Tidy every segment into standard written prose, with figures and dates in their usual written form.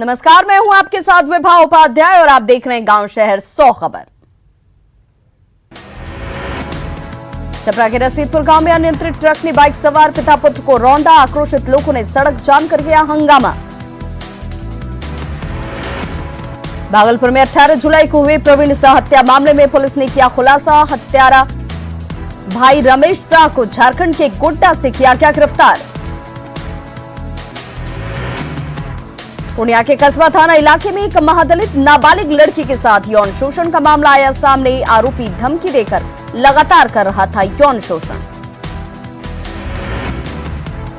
नमस्कार, मैं हूं आपके साथ विभा उपाध्याय और आप देख रहे हैं गांव शहर 100 खबर। छपरा के रसीदपुर गांव में अनियंत्रित ट्रक ने बाइक सवार पिता पुत्र को रौंदा। आक्रोशित लोगों ने सड़क जाम कर किया हंगामा। भागलपुर में 18 जुलाई को हुए प्रवीण शाह हत्या मामले में पुलिस ने किया खुलासा। हत्यारा भाई रमेश शाह को झारखंड के गोड्डा से किया गया गिरफ्तार। पूर्णिया के कस्बा थाना इलाके में एक महादलित नाबालिग लड़की के साथ यौन शोषण का मामला आया सामने। आरोपी धमकी देकर लगातार कर रहा था यौन शोषण।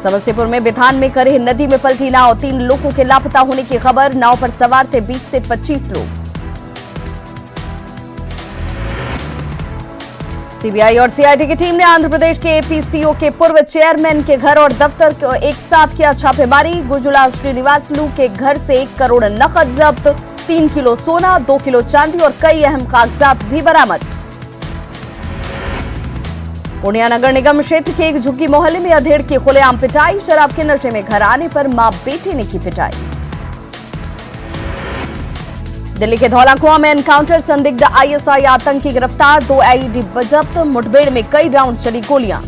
समस्तीपुर में बिथान में करह नदी में पलटी नाव, 3 लोगों के लापता होने की खबर। नाव पर सवार थे 20 से 25 लोग। सीबीआई और सीआईडी की टीम ने आंध्र प्रदेश के एपीसीओ के पूर्व चेयरमैन के घर और दफ्तर को एक साथ किया छापेमारी। गुजुला श्रीनिवासलू के घर से 1 करोड़ नकद जब्त, 3 किलो सोना, 2 किलो चांदी और कई अहम कागजात भी बरामद। पूर्णिया नगर निगम क्षेत्र के एक झुग्गी मोहल्ले में अधेड़ की खुलेआम पिटाई। शराब के नशे में घर आने पर मां बेटे ने की पिटाई। दिल्ली के धौला कुआं में एनकाउंटर, संदिग्ध आईएसआई आतंकी गिरफ्तार, 2 आईईडी जब्त। मुठभेड़ में कई राउंड चली गोलियां।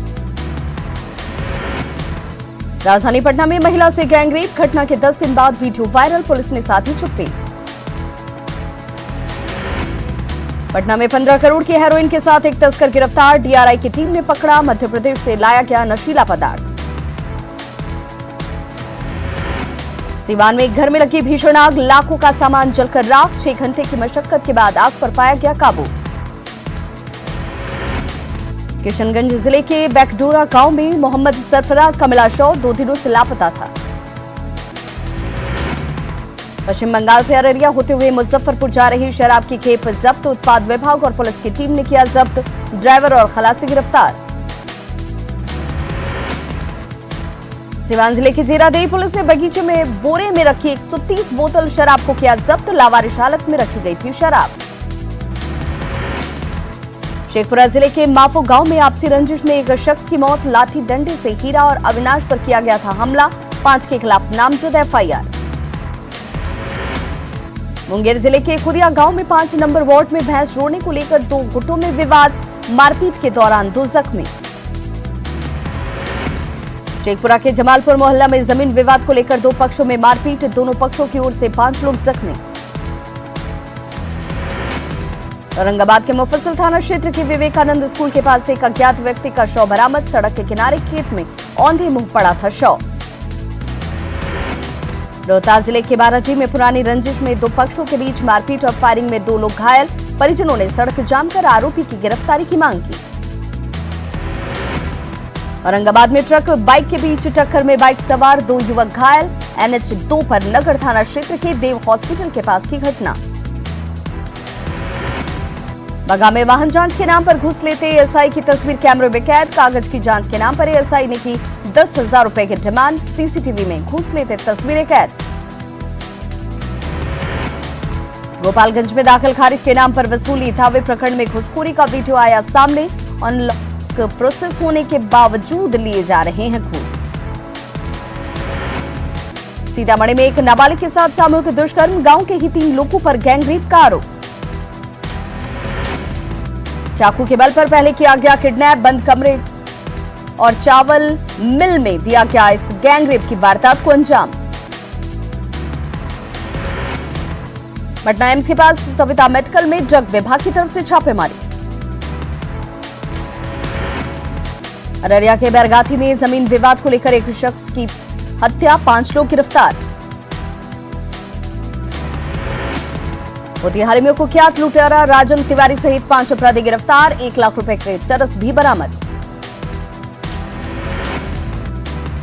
राजधानी पटना में महिला से गैंगरेप, घटना के 10 दिन बाद वीडियो वायरल, पुलिस ने साधी चुप्पी। पटना में 15 करोड़ की हेरोइन के साथ एक तस्कर गिरफ्तार, डीआरआई की टीम ने पकड़ा। मध्य प्रदेश से लाया गया नशीला पदार्थ। सीवान में एक घर में लगी भीषण आग, लाखों का सामान जलकर राख। 6 घंटे की मशक्कत के बाद आग पर पाया गया काबू। किशनगंज जिले के बैकडोरा गांव में मोहम्मद सरफराज का मिला शव, 2 दिनों से लापता था। पश्चिम बंगाल से अररिया होते हुए मुजफ्फरपुर जा रही शराब की खेप जब्त। उत्पाद विभाग और पुलिस की टीम ने किया जब्त, ड्राइवर और खलासी गिरफ्तार। सीवान जिले की जीरादेई पुलिस ने बगीचे में बोरे में रखी 130 बोतल शराब को किया जब्त। लावारिश हालत में रखी गई थी शराब। शेखपुरा जिले के माफो गांव में आपसी रंजिश में एक शख्स की मौत, लाठी डंडे से हीरा और अविनाश पर किया गया था हमला। 5 के खिलाफ नामजद एफआईआर। मुंगेर जिले के खुरिया गांव में 5 नंबर वार्ड में भैंस जोड़ने को लेकर 2 गुटों में विवाद, मारपीट के दौरान 2 जख्मी। शेखपुरा के जमालपुर मोहल्ला में जमीन विवाद को लेकर 2 पक्षों में मारपीट, दोनों पक्षों की ओर से 5 लोग जख्मी। औरंगाबाद के मुफस्सिल थाना क्षेत्र के विवेकानंद स्कूल के पास एक अज्ञात व्यक्ति का शव बरामद। सड़क के किनारे खेत में औंधे मुंह पड़ा था शव। रोहतास जिले के बाराटी में पुरानी रंजिश में 2 पक्षों के बीच मारपीट और फायरिंग में 2 लोग घायल। परिजनों ने सड़क जाम कर आरोपी की गिरफ्तारी की मांग की। औरंगाबाद में ट्रक बाइक के बीच टक्कर में बाइक सवार 2 युवक घायल। एनएच 2 पर नगर थाना क्षेत्र के देव हॉस्पिटल के पास की घटना। बगा में वाहन जांच के नाम पर घूस लेते एएसआई की तस्वीर कैमरे में कैद। कागज की जांच के नाम पर एएसआई ने की 10,000 रुपए की डिमांड। सीसीटीवी में घूस लेते तस्वीरें कैद। गोपालगंज में दाखिल खारिज के नाम पर वसूली, धावे प्रकरण में घुसखोरी का वीडियो आया सामने। अनलॉक प्रोसेस होने के बावजूद लिए जा रहे हैं घूस। सीतामढ़ी में एक नाबालिग के साथ सामूहिक दुष्कर्म, गांव के ही 3 लोगों पर गैंगरेप का आरोप। चाकू के बल पर पहले किया गया किडनैप, बंद कमरे और चावल मिल में दिया गया इस गैंगरेप की वारदात को अंजाम। पटना एम्स के पास सविता मेडिकल में ड्रग विभाग की तरफ से छापेमारी। अररिया के बैरगाथी में जमीन विवाद को लेकर एक शख्स की हत्या, 5 लोग गिरफ्तार। मोतिहारी में कुख्यात लुटेरा राजन तिवारी सहित 5 अपराधी गिरफ्तार, 1 लाख रुपए के चरस भी बरामद।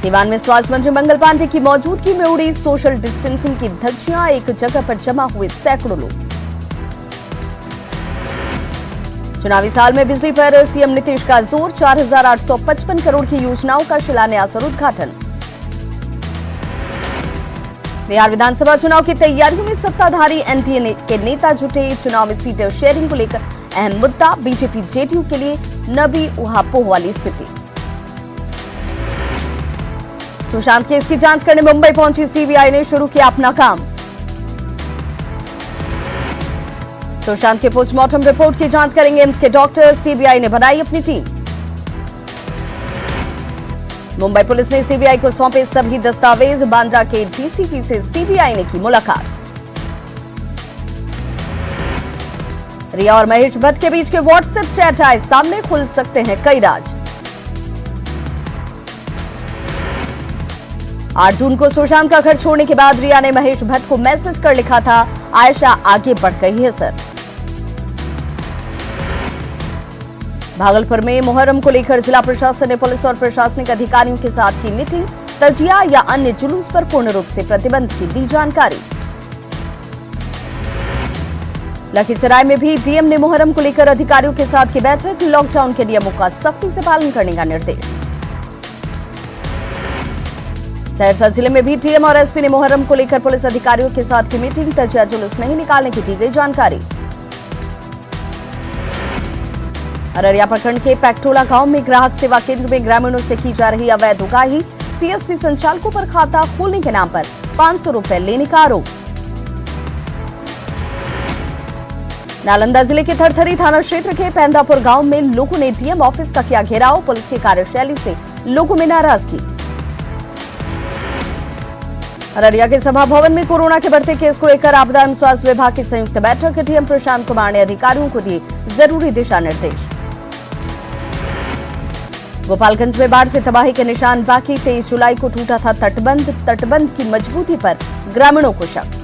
सीवान में स्वास्थ्य मंत्री मंगल पांडे की मौजूदगी में उड़ी सोशल डिस्टेंसिंग की धज्जियां, एक जगह पर जमा हुए सैकड़ों लोग। चुनावी साल में बिजली पर सीएम नीतीश का जोर, 4,855 करोड़ की योजनाओं का शिलान्यास और उद्घाटन। बिहार विधानसभा चुनाव की तैयारियों में सत्ताधारी एनडीए के नेता जुटे। चुनाव में सीट शेयरिंग को लेकर अहम मुद्दा, बीजेपी जेडीयू के लिए नबी उहापोह वाली स्थिति। सुशांत केस की जांच करने मुंबई पहुंची सीबीआई ने शुरू किया अपना काम। सुशांत के पोस्टमार्टम रिपोर्ट की जांच करेंगे एम्स के डॉक्टर। सीबीआई ने बनाई अपनी टीम। मुंबई पुलिस ने सीबीआई को सौंपे सभी दस्तावेज। बांद्रा के डीसीपी से सीबीआई ने की मुलाकात। रिया और महेश भट्ट के बीच के व्हाट्सएप चैट आए सामने, खुल सकते हैं कई राज। 8 जून को सुशांत का घर छोड़ने के बाद रिया ने महेश भट्ट को मैसेज कर लिखा था, आयशा आगे बढ़ गई है सर। भागलपुर में मुहर्रम को लेकर जिला प्रशासन ने पुलिस और प्रशासनिक अधिकारियों के साथ की मीटिंग। तजिया या अन्य जुलूस पर पूर्ण रूप से प्रतिबंध की दी जानकारी। लखीसराय में भी डीएम ने मुहर्रम को लेकर अधिकारियों के साथ की बैठक। लॉकडाउन के नियमों का सख्ती से पालन करने का निर्देश। सहरसा जिले में भी डीएम और एसपी ने मुहर्रम को लेकर पुलिस अधिकारियों के साथ की मीटिंग। तजिया जुलूस नहीं निकालने की दी गई जानकारी। अररिया प्रखंड के पैक्टोला गांव में ग्राहक सेवा केंद्र में ग्रामीणों से की जा रही अवैध उगाही। सीएसपी संचालकों पर खाता खोलने के नाम पर 500 रुपए लेने का आरोप। नालंदा जिले के थरथरी थाना क्षेत्र के पेंदापुर गांव में लोगों ने डीएम ऑफिस का किया घेराव। पुलिस की कार्यशैली से लोगों में नाराजगी। अररिया के सभा भवन में कोरोना के बढ़ते केस को लेकर आपदा एवं स्वास्थ्य विभाग की संयुक्त बैठक। डीएम प्रशांत कुमार ने अधिकारियों को दिए जरूरी दिशा निर्देश। गोपालगंज में बाढ़ से तबाही के निशान बाकी। 23 जुलाई को टूटा था तटबंध की मजबूती पर ग्रामीणों को शक।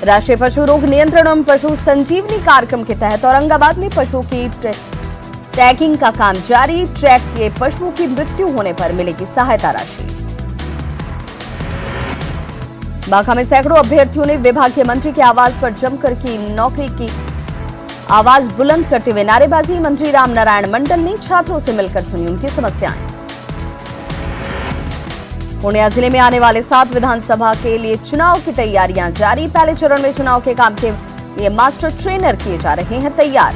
राष्ट्रीय पशु रोग नियंत्रण एवं पशु संजीवनी कार्यक्रम के तहत औरंगाबाद में पशुओं की टैगिंग का काम जारी। ट्रैक के पशुओं की मृत्यु होने पर मिलेगी सहायता राशि। बांका में सैकड़ों अभ्यर्थियों ने विभागीय मंत्री के आवास पर जमकर की नौकरी की आवाज बुलंद करते हुए नारेबाजी। मंत्री रामनारायण मंडल ने छात्रों से मिलकर सुनी उनकी समस्याएं। पूर्णिया जिले में आने वाले 7 विधानसभा के लिए चुनाव की तैयारियां जारी। पहले चरण में चुनाव के काम के लिए मास्टर ट्रेनर किए जा रहे हैं तैयार।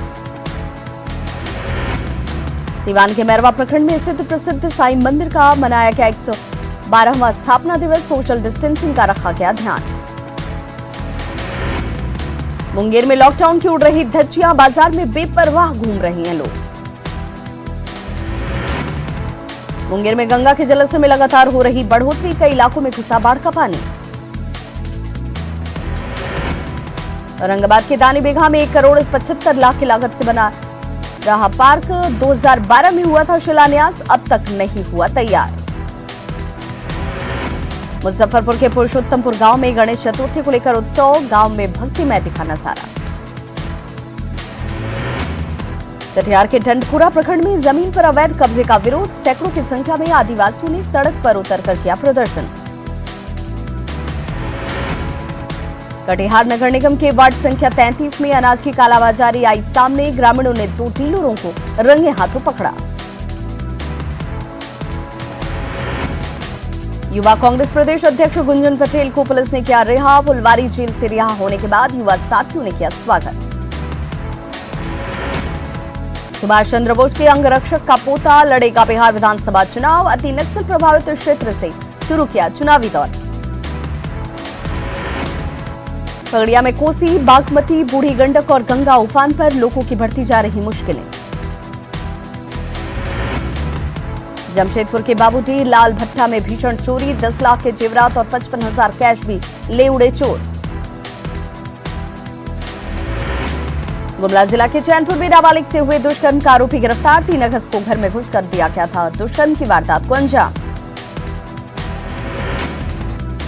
सीवान के मैरवा प्रखंड में स्थित प्रसिद्ध साईं मंदिर का मनाया गया 112वां स्थापना दिवस। सोशल डिस्टेंसिंग का रखा गया ध्यान। मुंगेर में लॉकडाउन की उड़ रही धज्जियां। बाजार में बेपरवाह घूम रहे हैं लोग। मुंगेर में गंगा के जलस्तर में लगातार हो रही बढ़ोतरी। कई इलाकों में घुसा बाढ़ का पानी। औरंगाबाद के दानी बेघा में 1 करोड़ 75 लाख की लागत से बना रहा पार्क 2012 में हुआ था शिलान्यास, अब तक नहीं हुआ तैयार। मुजफ्फरपुर के पुरुषोत्तमपुर गांव में गणेश चतुर्थी को लेकर उत्सव। गांव में भक्तिमय दिखा नजारा। कटिहार के टंडपुरा प्रखंड में जमीन पर अवैध कब्जे का विरोध। सैकड़ों की संख्या में आदिवासियों ने सड़क पर उतरकर किया प्रदर्शन। कटिहार नगर निगम के वार्ड संख्या 33 में अनाज की कालाबाजारी आई सामने। ग्रामीणों ने 2 डीलरों को रंगे हाथों पकड़ा। युवा कांग्रेस प्रदेश अध्यक्ष गुंजन पटेल को पुलिस ने किया रिहा। फुलवारी जेल से रिहा होने के बाद युवा साथियों ने किया स्वागत। सुभाष चंद्र बोस के अंगरक्षक का पोता लड़ेगा बिहार विधानसभा चुनाव। अति नक्सल प्रभावित क्षेत्र से शुरू किया चुनावी दौर। खगड़िया में कोसी, बागमती, बूढ़ी गंडक और गंगा उफान पर लोगों की बढ़ती जा रही मुश्किलें। जमशेदपुर के बाबूडीह लाल भट्टा में भीषण चोरी। 10 लाख के जेवरात और 55,000 कैश भी ले उड़े चोर। गुमला जिला के चैनपुर में नाबालिग से हुए दुष्कर्म का आरोपी गिरफ्तार। 3 अगस्त को घर में घुसकर दिया गया था दुष्कर्म की वारदात को अंजाम।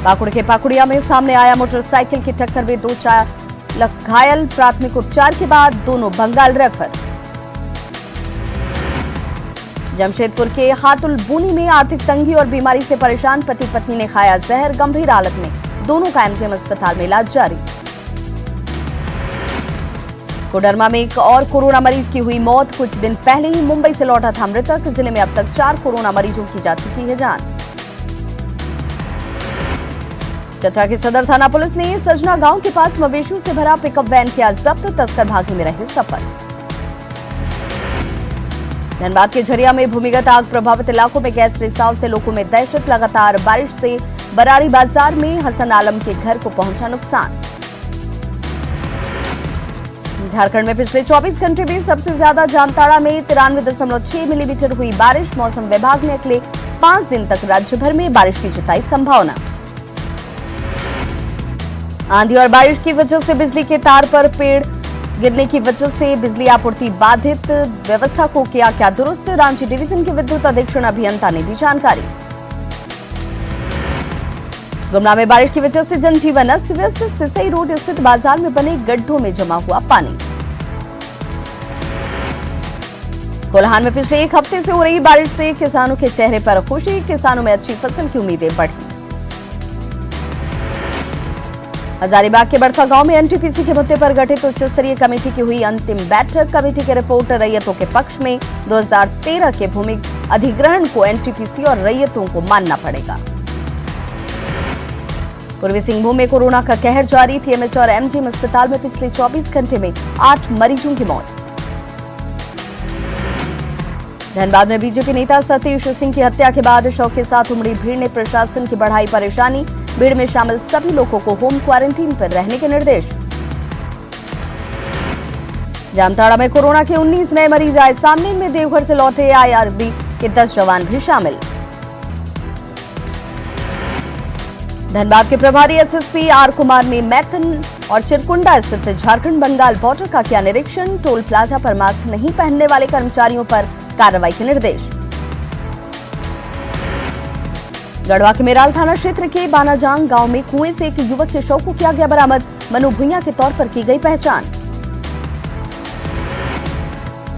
पाकुड़ के पाकुड़िया में सामने आया मोटरसाइकिल की टक्कर में 2 चालक घायल। प्राथमिक उपचार के बाद दोनों बंगाल रेफर। जमशेदपुर के हातुल बूनी में आर्थिक तंगी और बीमारी से परेशान पति पत्नी ने खाया जहर। गंभीर हालत में दोनों का एमजीएम अस्पताल में इलाज जारी। कोडरमा में एक और कोरोना मरीज की हुई मौत। कुछ दिन पहले ही मुंबई से लौटा था मृतक। जिले में अब तक 4 कोरोना मरीजों की जा चुकी है जान। चतरा के सदर थाना पुलिस ने सजना गांव के पास मवेशियों से भरा पिकअप वैन किया जब्त। तस्कर भागने में रहे सफल। धनबाद के झरिया में भूमिगत आग प्रभावित इलाकों में गैस रिसाव से लोगों में दहशत। लगातार बारिश से बरारी बाजार में हसन आलम के घर को पहुंचा नुकसान। झारखंड में पिछले 24 घंटे में सबसे ज्यादा जामताड़ा में 93.6 मिलीमीटर हुई बारिश। मौसम विभाग ने अगले 5 दिन तक राज्य भर में बारिश की जताई संभावना। आंधी और बारिश की वजह से बिजली के तार पर पेड़ गिरने की वजह से बिजली आपूर्ति बाधित। व्यवस्था को किया क्या दुरुस्त, रांची डिवीजन के विद्युत अधीक्षण अभियंता ने दी जानकारी। गुमला में बारिश की वजह से जनजीवन अस्त व्यस्त। सिसई रोड स्थित बाजार में बने गड्ढों में जमा हुआ पानी। कोल्हान में पिछले एक हफ्ते से हो रही बारिश से किसानों के चेहरे पर खुशी। किसानों में अच्छी फसल की उम्मीदें बढ़ी। हजारीबाग के बड़का गांव में एनटीपीसी के मुद्दे पर गठित उच्च स्तरीय कमेटी की हुई अंतिम बैठक। कमेटी की रिपोर्ट रैयतों के पक्ष में। 2013 के भूमि अधिग्रहण को एनटीपीसी और रैयतों को मानना पड़ेगा। पूर्वी सिंहभूम में कोरोना का कहर जारी। टीएमएच और एमजीएम अस्पताल में पिछले 24 घंटे में 8 मरीजों की मौत। धनबाद में बीजेपी नेता सतीश सिंह की हत्या के बाद शव के साथ उमड़ी भीड़ ने प्रशासन की बढ़ाई परेशानी। भीड़ में शामिल सभी लोगों को होम क्वारंटीन पर रहने के निर्देश। जामताड़ा में कोरोना के 19 नए मरीज आए सामने। इनमें देवघर से लौटे आईआरबी के 10 जवान भी शामिल। धनबाद के प्रभारी एसएसपी आर कुमार ने मैथन और चिरकुंडा स्थित झारखंड बंगाल बॉर्डर का किया निरीक्षण। टोल प्लाजा पर मास्क नहीं पहनने वाले कर्मचारियों पर कार्रवाई के निर्देश। गढ़वा के मेराल थाना क्षेत्र के बानाजांग गांव में कुएं से एक युवक के शव को किया गया बरामद। मनु भुइया के तौर पर की गई पहचान।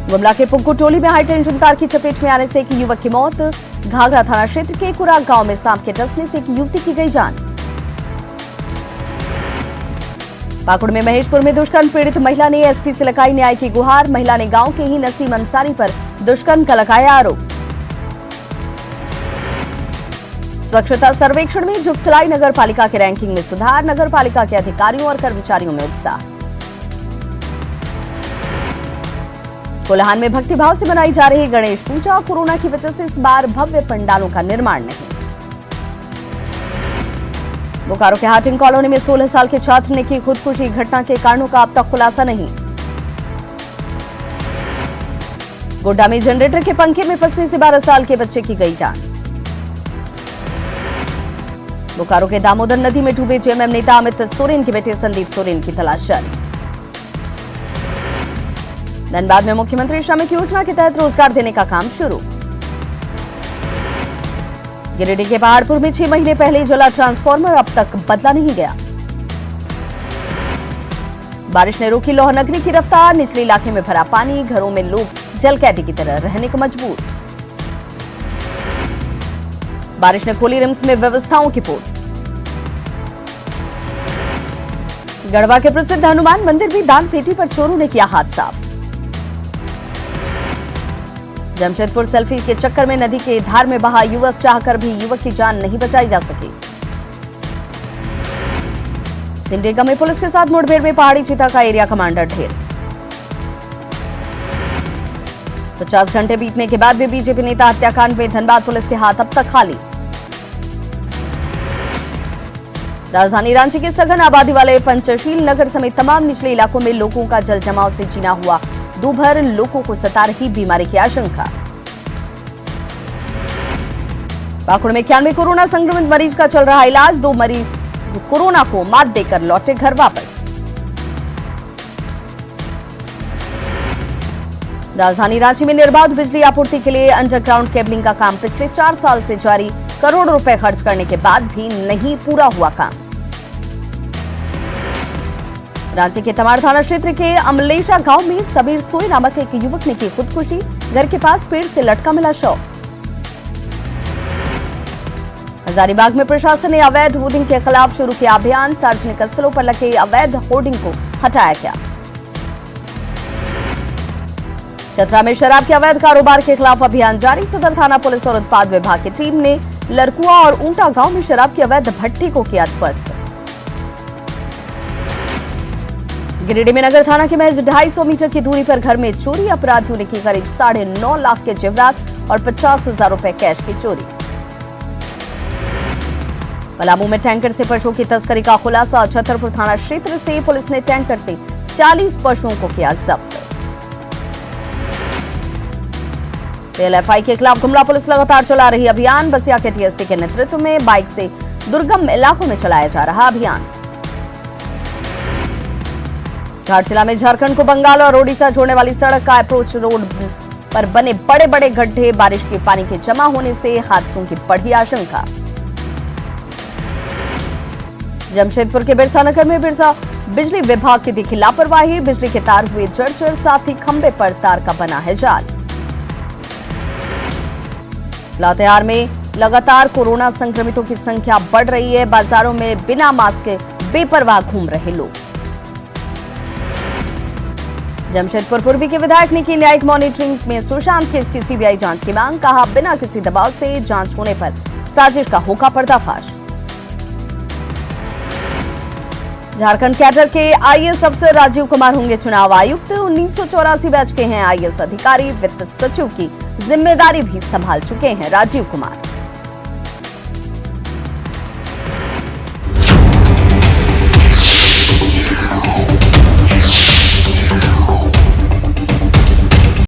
गुमला के पुग्गू टोली में हाईटेंशन तार की चपेट में आने से एक युवक की मौत। घाघरा थाना क्षेत्र के कुराग गांव में सांप के डसने से एक युवती की गई जान। पाकुड़ में महेशपुर में दुष्कर्म पीड़ित महिला ने एसपी से लगाई न्याय की गुहार। महिला ने गांव के ही नसीम अंसारी पर दुष्कर्म का लगाया आरोप। स्वच्छता सर्वेक्षण में जुगसलाई नगर पालिका की रैंकिंग में सुधार। नगर पालिका के अधिकारियों और कर्मचारियों में उत्साह। कोल्हान में भक्तिभाव से मनाई जा रही गणेश पूजा। कोरोना की वजह से इस बार भव्य पंडालों का निर्माण नहीं। बोकारो के हाटिंग कॉलोनी में 16 साल के छात्र ने की खुदकुशी। घटना के कारणों का अब तक खुलासा नहीं। गोड्डा में जनरेटर के पंखे में फंसने से 12 साल के बच्चे की गई जान। बोकारो के दामोदर नदी में डूबे जेएमएम नेता अमित सोरेन के बेटे संदीप सोरेन की तलाश जारी। धनबाद में मुख्यमंत्री श्रमिक योजना के तहत रोजगार देने का काम शुरू। गिरिडीह के पहाड़पुर में 6 महीने पहले जला ट्रांसफार्मर, अब तक बदला नहीं गया। बारिश ने रोकी लोहनगरी की रफ्तार। निचले इलाके में भरा पानी। घरों में लोग जलकैदी की तरह रहने को मजबूर। बारिश ने खोली रिम्स में व्यवस्थाओं की पोल। गढ़वा के प्रसिद्ध हनुमान मंदिर में दान पेटी पर चोरों ने किया हाथ साफ। जमशेदपुर सेल्फी के चक्कर में नदी के धार में बहा युवक। चाहकर भी युवक की जान नहीं बचाई जा सकी। सिमडेगा में पुलिस के साथ मुठभेड़ में पहाड़ी चीता का एरिया कमांडर ढेर। 50 घंटे बीतने के बाद भी बीजेपी नेता हत्याकांड में धनबाद पुलिस के हाथ अब तक खाली। राजधानी रांची के सघन आबादी वाले पंचशील नगर समेत तमाम निचले इलाकों में लोगों का जल जमाव से जीना हुआ दूभर। लोगों को सता रही बीमारी की आशंका। पाकुड़ में 91 कोरोना संक्रमित मरीज का चल रहा इलाज। 2 मरीज कोरोना को मात देकर लौटे घर वापस। राजधानी रांची में निर्बाध बिजली आपूर्ति के लिए अंडरग्राउंड केबलिंग का काम पिछले 4 साल से जारी। करोड़ों रुपए खर्च करने के बाद भी नहीं पूरा हुआ काम। रांची के तमाड़ थाना क्षेत्र के अमलेशा गांव में सबीर सोई नामक एक युवक ने की खुदकुशी। घर के पास पेड़ से लटका मिला शव। हजारीबाग में प्रशासन ने अवैध होर्डिंग के खिलाफ शुरू किया अभियान। सार्वजनिक स्थलों पर लगे अवैध होर्डिंग को हटाया गया। चतरा में शराब के अवैध कारोबार के खिलाफ अभियान जारी। सदर थाना पुलिस और उत्पाद विभाग की टीम ने लरकुआ और ऊंटा गांव में शराब की अवैध भट्टी को किया ध्वस्त। गिरिडीह में नगर थाना के महज 250 मीटर की दूरी पर घर में चोरी। अपराधियों ने की करीब 9.5 लाख के जेवरात और 50,000 रुपए कैश की चोरी। पलामू में टैंकर से पशुओं की तस्करी का खुलासा। छतरपुर थाना क्षेत्र से पुलिस ने टैंकर से 40 पशुओं को किया जब्त। पीएलएफआई के खिलाफ गुमला पुलिस लगातार चला रही अभियान। बसिया के टीएसपी के नेतृत्व में बाइक से दुर्गम इलाकों में चलाया जा रहा अभियान। घाटशिला में झारखंड को बंगाल और ओडिशा जोड़ने वाली सड़क का अप्रोच रोड पर बने बड़े बड़े गड्ढे, बारिश के पानी के जमा होने से हादसों की बढ़ी आशंका। जमशेदपुर के बिरसा नगर में बिजली विभाग की दिखी लापरवाही, बिजली के तार हुए जर्जर, साथ ही खंबे पर तार का बना है जाल। लातेहार में लगातार कोरोना संक्रमितों की संख्या बढ़ रही है। बाजारों में बिना मास्क के बेपरवाह घूम रहे लोग। जमशेदपुर पूर्वी के विधायक ने की न्यायिक मॉनिटरिंग में सुशांत केस की सीबीआई जांच की मांग। कहा, बिना किसी दबाव से जांच होने पर साजिश का होगा पर्दाफाश। झारखंड कैडर के आईएएस अफसर राजीव कुमार होंगे चुनाव आयुक्त। 1984 बैच के हैं आईएएस अधिकारी। वित्त सचिव की जिम्मेदारी भी संभाल चुके हैं राजीव कुमार।